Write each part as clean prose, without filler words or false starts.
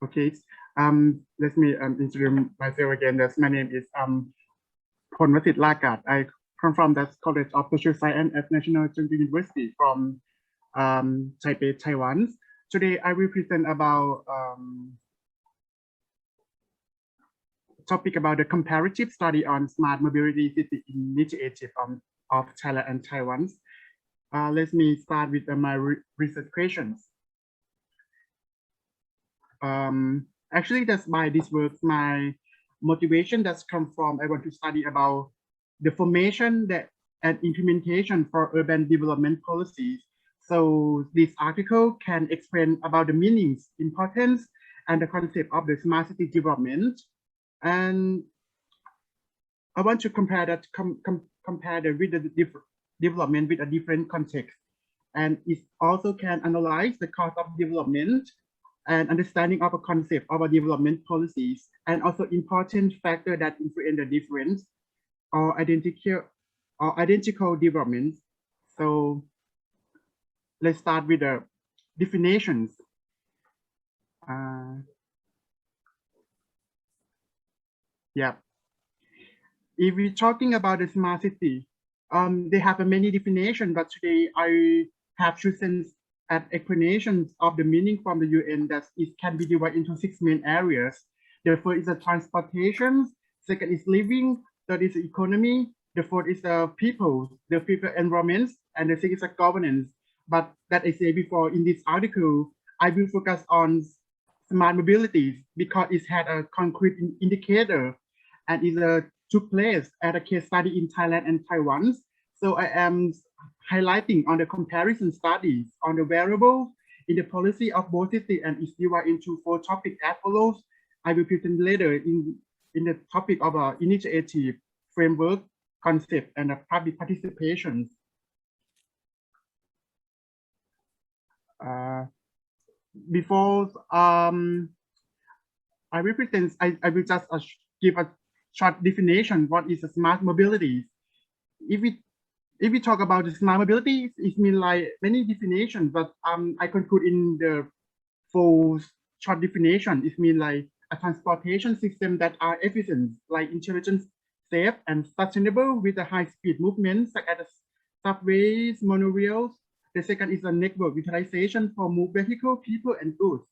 Okay. Let me introduce myself again. My name is Polwasit Lhakard. I come from the College of Social Science at National University from Taipei, Taiwan. Today I will present about topic about the comparative study on smart mobility city initiative of Thailand and Taiwan. Let me start with my research questions. Actually, that's by this work, my motivation that's come from, I want to study about the formation and implementation for urban development policies. So this article can explain about the meanings, importance, and the concept of the smart city development. And I want to compare that, compare with the development with a different context. And it also can analyze the cost of development and understanding of a concept of a development policies, and also important factor that influence the difference or identical developments. So let's start with the definitions. Yeah. If we're talking about the smart city, they have many definitions, but today I have chosen at explanations of the meaning from the UN that it can be divided into 6 main areas. The first is the transportation, second is living, third is the economy, the fourth is the people, the fifth environment, and the sixth is the governance. But that I said before, in this article, I will focus on smart mobility because it had a concrete indicator and it took place at a case study in Thailand and Taiwan. So I am highlighting on the comparison studies on the variables in the policy of both cities, and it's divided into 4 topics as follows. I will present later in the topic of initiative, framework, concept, and public participation. Before I will present, I will just give a short definition. What is a smart mobility? If we talk about the smart mobility, it means like many definitions, but I conclude in the 4 short definition. It means like a transportation system that are efficient, like intelligent, safe, and sustainable with a high-speed movement, such as subways, monorails. The second is a network utilization for move vehicles, people, and goods,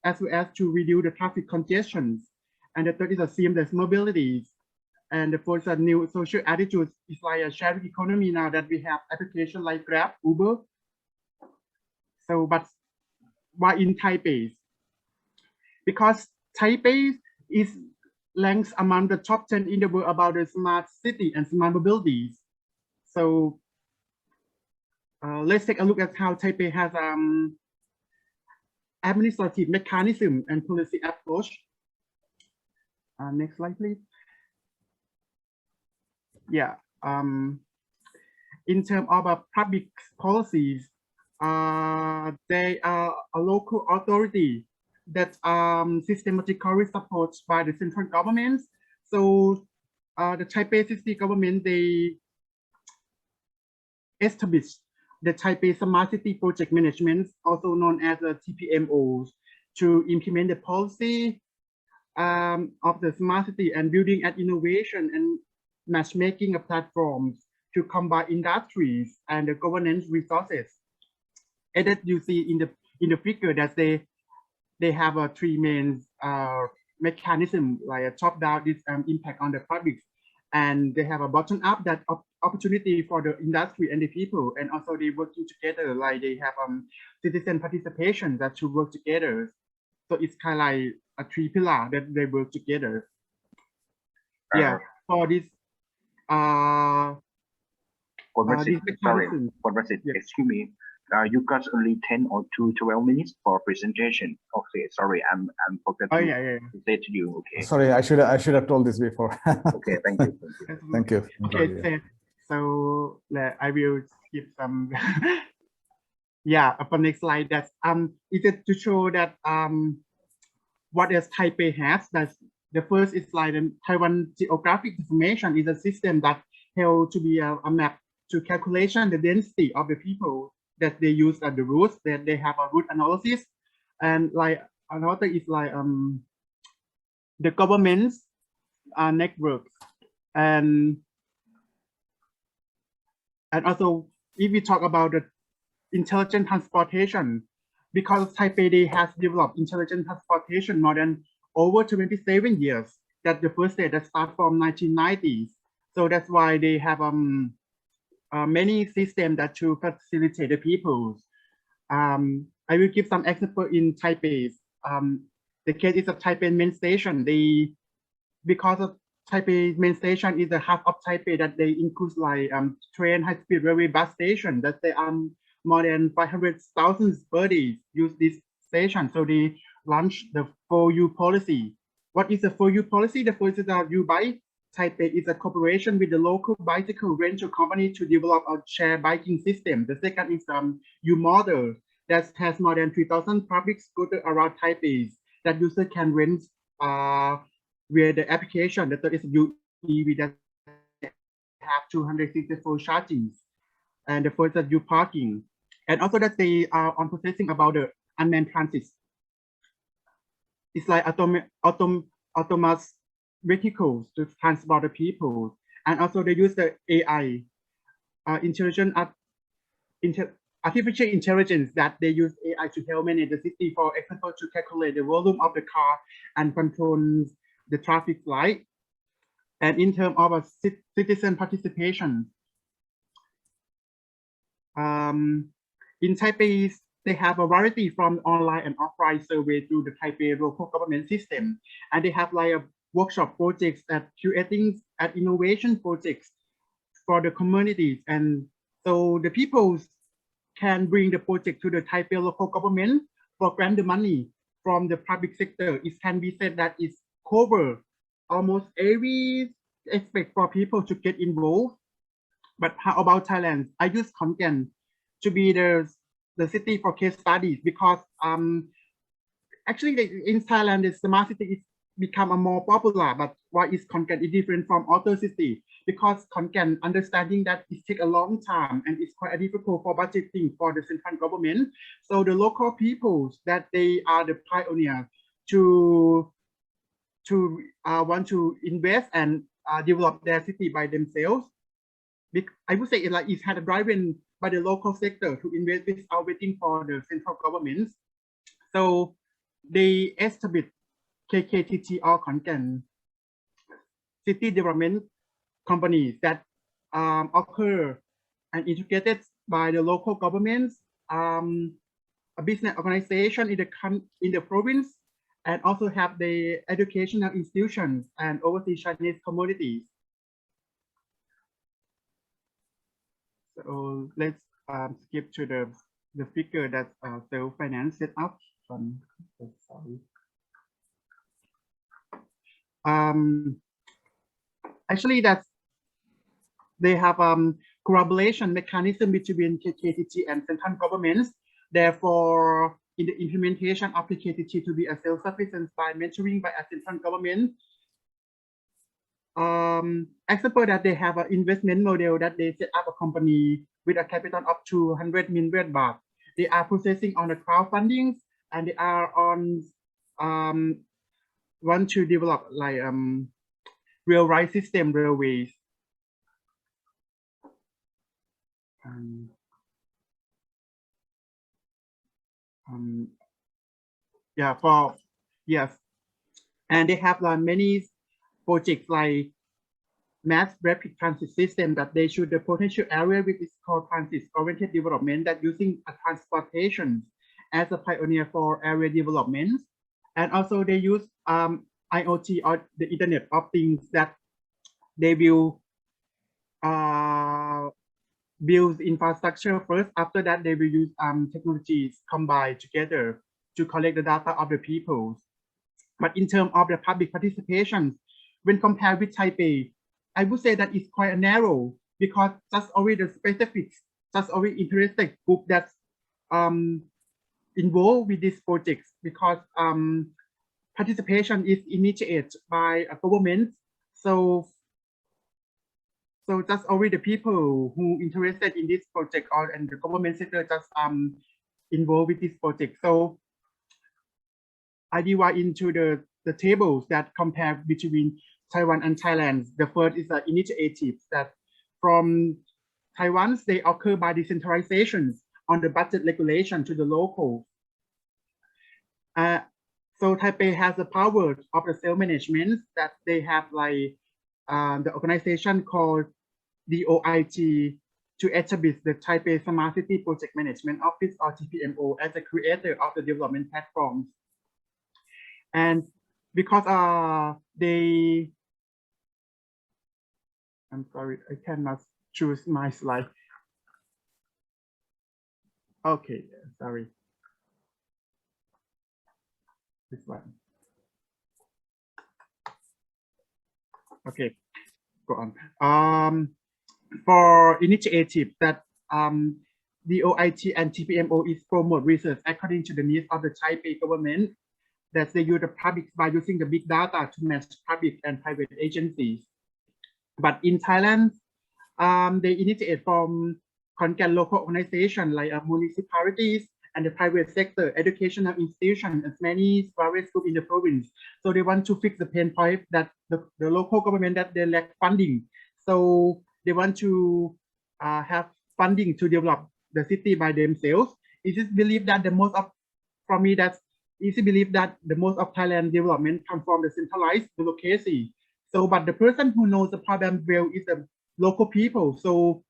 as well as to reduce the traffic congestions. And the third is a seamless mobility. And the fourth is a new social attitudes. It's like a sharing economy now that we have applications like Grab, Uber. So, but why in Taipei? Because Taipei is ranked among the top 10 in the world about the smart city and smart mobility. So let's take a look at how Taipei has administrative mechanism and policy approach. Next slide, please. Yeah, in terms of public policies, they are a local authority that systematically supported by the central government. So the Taipei city government, they established the Taipei Smart City Project Management, also known as the TPMOs, to implement the policy of the smart city and building and innovation and matchmaking of platforms to combine industries and the governance resources. And that you see in the figure that they have a 3 main mechanism, like a top-down impact on the public, and they have a bottom-up that opportunity for the industry and the people, and also they working together, like they have citizen participation that should work together. So it's kind of like a 3 pillar that they work together. Yeah, for this. Polwasit, excuse me. You got only 10 or 12 minutes for presentation. Okay, sorry, I'm forgetting to say to you. Okay. Sorry, I should have told this before. Okay, thank you. Thank you. Okay, so I will give some. Yeah, upon next slide. That's is to show that what else Taipei has. That's the first is like the Taiwan geographic information is a system that helps to be a map to calculation the density of the people that they use at the routes, that they have a route analysis, and like another is like the government's networks, and also if we talk about the intelligent transportation, because Taipei they has developed intelligent transportation more than over 27 years. That's the first state that start from 1990s. So that's why they have many systems that to facilitate the people. I will give some example in Taipei. The case is of Taipei main station. Because of Taipei main station is the hub of Taipei that they include like train, high-speed railway, bus station that they more than 500,000 per day use this station. So they launched the 4U policy. What is the 4U policy? The first is that U-Bike. Taipei is a cooperation with the local bicycle rental company to develop a shared biking system. The second is U-Model that has more than 3,000 public scooters around Taipei that users can rent via the application. The third is U-EV that have 264 chargings. And the fourth is U-Parking. And also that they are on processing about the unmanned transit. It's like autonomous vehicles to transport the people. And also they use the AI, artificial intelligence, that they use AI to help manage the city, for example, to calculate the volume of the car and control the traffic light. And in terms of citizen participation, in Taipei, they have a variety from online and offline survey through the Taipei local government system. And they have like a workshop projects at creating and innovation projects for the communities. And so the people can bring the project to the Taipei local government for grant the money from the public sector. It can be said that it's cover almost every aspect for people to get involved. But how about Thailand? I use Khon Kaen to be the city for case studies, because actually in Thailand the smart city is become a more popular, but why is Khon Kaen is different from other cities? Because Khon Kaen understanding that it takes a long time and it's quite difficult for budgeting for the central government. So the local peoples that they are the pioneers to want to invest and develop their city by themselves. I would say it had a driven by the local sector to invest without waiting for the central government. So they established KKTT or Khon Kaen city development companies that occur and integrated by the local governments, a business organization in the province, and also have the educational institutions and overseas Chinese communities. So let's skip to the figure that self-finance set up. Sorry. Actually, they have collaboration mechanism between KKTT and central governments. Therefore, in the implementation of the KKTT to be a self-sufficient by mentoring by a central government, example that they have an investment model that they set up a company with a capital up to 100 million baht. They are processing on the crowdfunding, and they are on want to develop like railway system railways. Yeah, yes, and they have many projects like mass rapid transit system that they should the potential area with its called transit oriented development that using a transportation as a pioneer for area development. And also they use IoT or the Internet of Things that they will build infrastructure first. After that, they will use technologies combined together to collect the data of the people. But in terms of the public participation, when compared with Taipei, I would say that it's quite narrow, because just only the specifics, just only interested group that's involved with these projects, because participation is initiated by a government. So just only the people who interested in this project or and the government sector just involved with this project. So I divide into the tables that compare between Taiwan and Thailand. The first is the initiatives that from Taiwan, they occur by decentralization on the budget regulation to the local. So Taipei has the power of the self-management that they have like the organization called DOIT to establish the Taipei Smart City Project Management Office or TPMO as a creator of the development platforms. And because I'm sorry, I cannot choose my slide. Okay, sorry. This one. Okay, go on. For initiative that the OIT and TPMO is promote research according to the needs of the Taipei government, that they use the public by using the big data to match public and private agencies. But in Thailand, they initiate from local organizations like municipalities and the private sector, educational institutions, and many various groups in the province. So they want to fix the pain point that the local government that they lack funding. So they want to have funding to develop the city by themselves. It is believed that the most of, for me, that's easy believe that the most of Thailand development come from the centralized bureaucracy. So, but the person who knows the problem well is the local people. So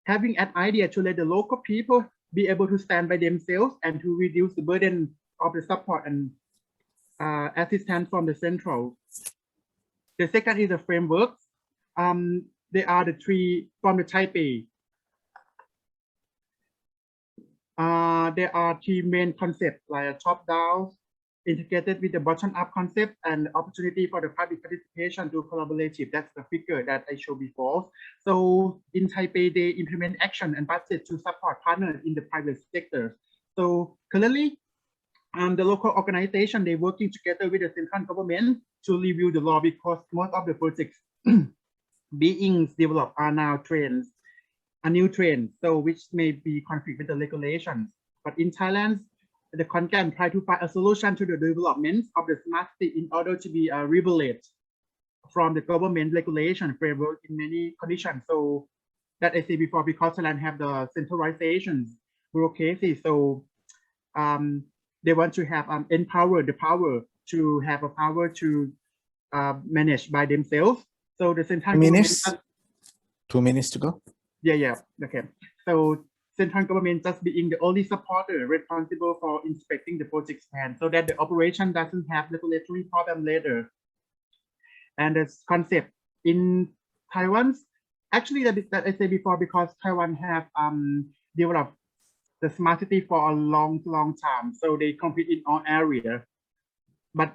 having an idea to let the local people be able to stand by themselves and to reduce the burden of the support and assistance from the central. The second is the framework. They are the three from the Taipei. There are three main concepts like a top-down, integrated with the bottom-up concept, and opportunity for the public participation to collaborative. That's the figure that I showed before. So in Taipei, they implement action and budget to support partners in the private sector. So currently, the local organization, they're working together with the central government to review the law because most of the projects being developed are now a new trend, so which may be conflict with the regulations. But in Thailand, the Khon try to find a solution to the development of the smart city in order to be regulated from the government regulation framework in many conditions. So that I said before, because Thailand have the centralization bureaucracy, so they want to have empower the power to have a power to manage by themselves. So the central 2 minutes. 2 minutes to go. Yeah. Okay. So central government just being the only supporter responsible for inspecting the project plan, so that the operation doesn't have regulatory problem later. And the concept in Taiwan, actually that I said before, because Taiwan have developed the smart city for a long time, so they compete in all areas. But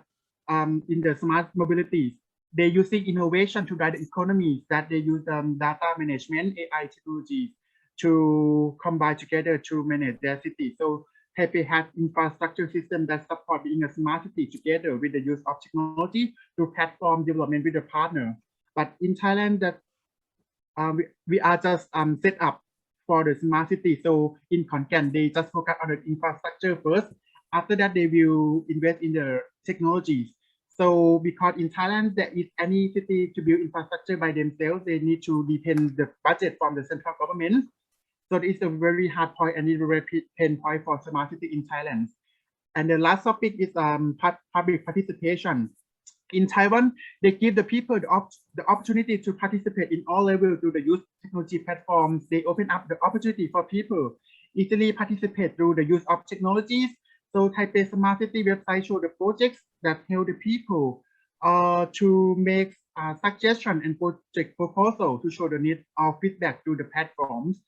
in the smart mobility, they're using innovation to drive the economy, that they use data management, AI technologies to combine together to manage their city. So Taipei has infrastructure system that support being a smart city together with the use of technology through platform development with a partner. But in Thailand, that we are just set up for the smart city. So in Khon Kaen, they just focus on the infrastructure first. After that, they will invest in the technologies. So because in Thailand, there is any city to build infrastructure by themselves, they need to depend the budget from the central government. So it's a very hard point and it's a very pain point for smart city in Thailand. And the last topic is public participation. In Taiwan, they give the people the opportunity to participate in all levels through the use of technology platforms. They open up the opportunity for people easily participate through the use of technologies. So Taipei Smart City website show the projects that help the people to make suggestion and project proposal to show the need of feedback through the platforms.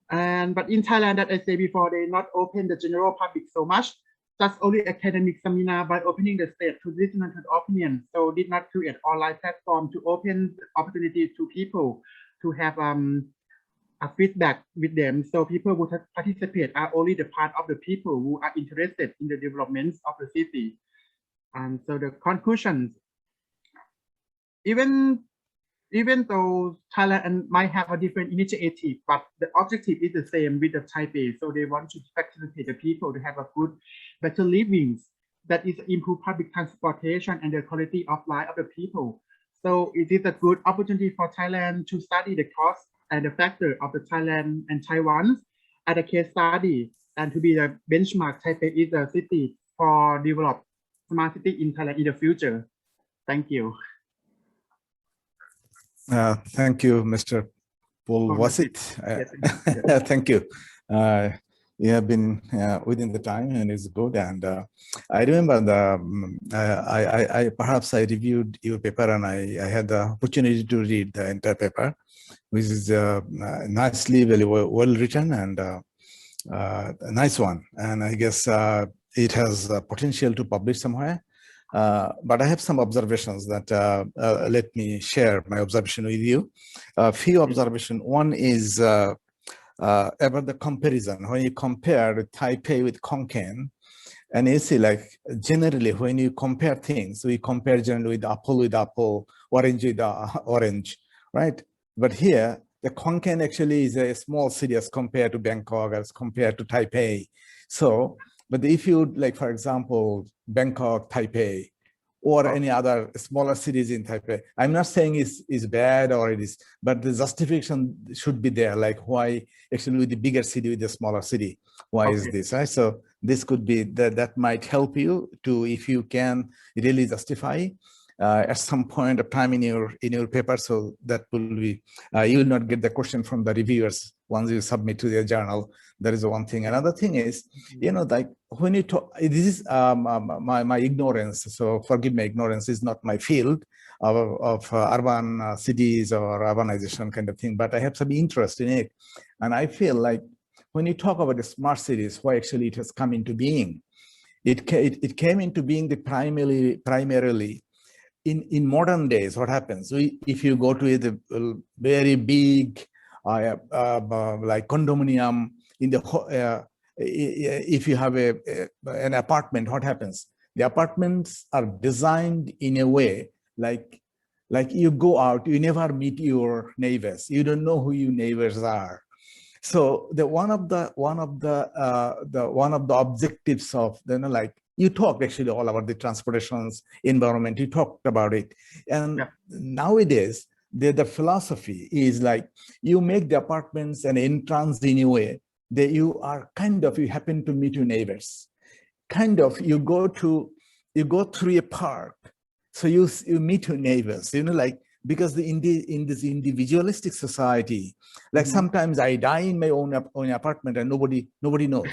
But in Thailand, that I said before, they not open the general public so much, just only academic seminar by opening the stage to listen to the opinion. So did not create online platform to open the opportunity to people to have a feedback with them. So people who participate are only the part of the people who are interested in the development of the city. And so the conclusions, even even though Thailand might have a different initiative, but the objective is the same with the Taipei. So they want to facilitate the people to have a good, better living, that is improve public transportation and the quality of life of the people. So it is a good opportunity for Thailand to study the cost and the factor of the Thailand and Taiwan as a case study and to be the benchmark. Taipei is a city for develop smart city in Thailand in the future. Thank you. Thank you, Mr. Polwasit. Yes. Thank you. You have been within the time and it's good. And I remember perhaps I reviewed your paper and I had the opportunity to read the entire paper, which is nicely, very well written and a nice one. And I guess it has potential to publish somewhere. But I have some observations that let me share my observation with you. A few observations. One is about the comparison. When you compare Taipei with Konkan, and you see, like, generally when you compare things, we compare generally with apple, orange with orange, right? But here, the Konkan actually is a small city as compared to Bangkok, as compared to Taipei. So, but if you, like, for example, Bangkok, Taipei, or any other smaller cities in Taipei, I'm not saying is bad or it is, but the justification should be there, like why actually with the bigger city with the smaller city, why is this, right? So this could be, that might help you to, if you can really justify at some point of time in your paper, so that will be, you will not get the question from the reviewers once you submit to their journal. That is one thing. Another thing is, you know, like when you talk, this is my ignorance, so forgive my ignorance, is not my field of urban cities or urbanization kind of thing, but I have some interest in it. And I feel like when you talk about the smart cities, why actually it has come into being, it came into being the primarily in modern days. What happens, if you go to the very big like condominium, in the if you have an apartment, what happens? The apartments are designed in a way like you go out, you never meet your neighbors, you don't know who your neighbors are. So one of the objectives of, you know, like you talked actually all about the transportations environment, you talked about it, and nowadays the philosophy is like you make the apartments an entrance in a way that you are kind of, you happen to meet your neighbors, kind of, you go through a park, so you meet your neighbors, you know, like, because in this individualistic society, like sometimes I die in my own apartment and nobody knows.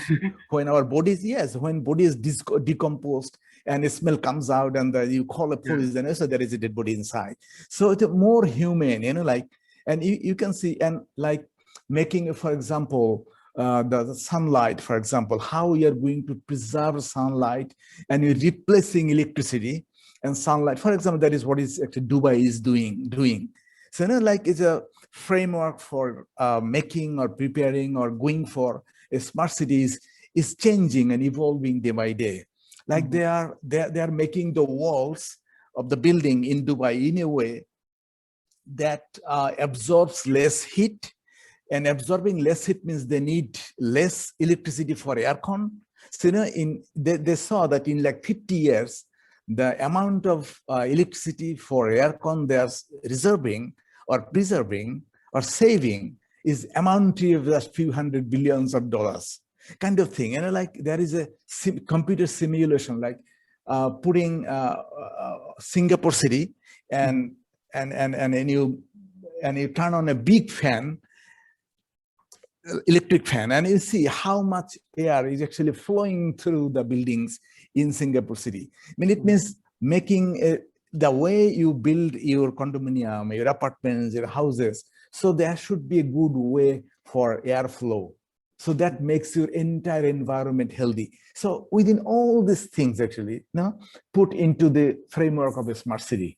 When our bodies, when body is decomposed and a smell comes out and you call a police, and also there is a dead body inside. So it's more human, you know, like, and you can see, and like making, for example, the sunlight, for example, how you are going to preserve sunlight and you're replacing electricity and sunlight. For example, that is what is actually Dubai is doing. So, you know, like it's a framework for making or preparing or going for a smart cities is changing and evolving day by day. Like they are making the walls of the building in Dubai in a way that absorbs less heat. And absorbing less heat means they need less electricity for aircon. So, you know, they saw that in like 50 years, the amount of electricity for aircon they're reserving or preserving or saving is amounting of just few $100 billion kind of thing. You know, like there is a computer simulation, like putting Singapore city and you turn on a big fan, electric fan, and you see how much air is actually flowing through the buildings in Singapore city. I mean, it means making the way you build your condominium, your apartments, your houses, so there should be a good way for airflow. So that makes your entire environment healthy. So within all these things actually, put into the framework of a smart city.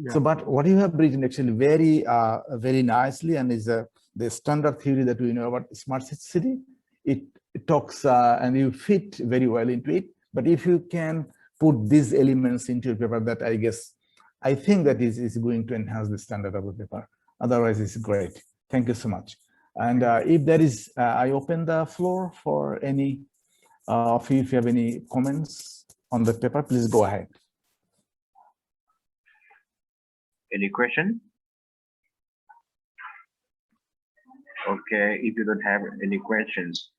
So, but what you have written actually very nicely, and is the standard theory that we know about smart city. It talks and you fit very well into it. But if you can put these elements into your paper, that I guess I think that is going to enhance the standard of the paper. Otherwise, it's great. Thank you so much. And if there is, I open the floor for any of you. If you have any comments on the paper, please go ahead. Any question? Okay, if you don't have any questions,